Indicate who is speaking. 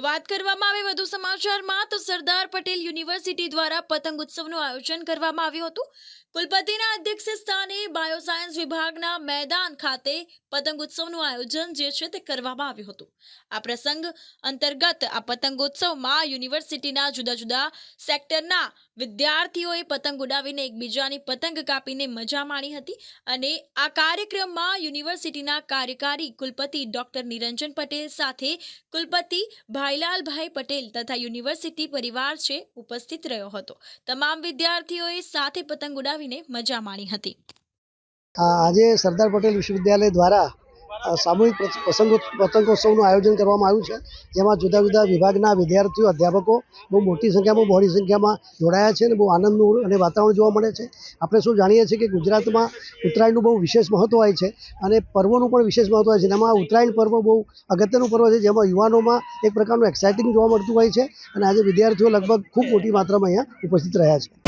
Speaker 1: વાત કરવામાં આવે વધુ સમાચારમાં તો સરદાર પટેલ યુનિવર્સિટી દ્વારા પતંગ ઉત્સવનું આયોજન કરવામાં આવ્યું હતું। કુલપતિના અધ્યક્ષ સ્થાને બાયોસાયન્સ વિભાગના મેદાન ખાતે પતંગ ઉત્સવનું આયોજન જે છે તે કરવામાં આવ્યું હતું। આ પ્રસંગ અંતર્ગત આ પતંગોત્સવમાં યુનિવર્સિટીના જુદા જુદા સેક્ટરના વિદ્યાર્થીઓએ પતંગ ઉડાવીને એકબીજાની પતંગ કાપીને મજા માણી હતી અને આ કાર્યક્રમમાં યુનિવર્સિટીના કાર્યકારી કુલપતિ ડોક્ટર નિરંજન પટેલ સાથે કુલપતિ ભાઈલાલભાઈ પટેલ તથા યુનિવર્સિટી પરિવાર છે ઉપસ્થિત રહ્યો હતો। તમામ વિદ્યાર્થીઓએ સાથે પતંગ ઉડાવીને મજા માણી હતી।
Speaker 2: આજે સરદાર પટેલ વિશ્વવિદ્યાલય દ્વારા સામૂહિક પતંગોત્સવનું આયોજન કરવામાં આવ્યું છે, જેમાં જુદા જુદા વિભાગના વિદ્યાર્થીઓ અધ્યાપકો બહુ મોટી સંખ્યામાં બહોળી સંખ્યામાં જોડાયા છે અને બહુ આનંદનું અને વાતાવરણ જોવા મળે છે। આપણે સૌ જાણીએ છીએ કે ગુજરાતમાં ઉત્તરાયણનું બહુ વિશેષ મહત્ત્વ હોય છે અને પર્વોનું પણ વિશેષ મહત્ત્વ હોય છે। એમાં ઉત્તરાયણ પર્વ બહુ અગત્યનું પર્વ છે, જેમાં યુવાનોમાં એક પ્રકારનું એક્સાઇટિંગ જોવા મળતું હોય છે અને આજે વિદ્યાર્થીઓ લગભગ ખૂબ મોટી માત્રામાં અહીંયા ઉપસ્થિત રહ્યા છે।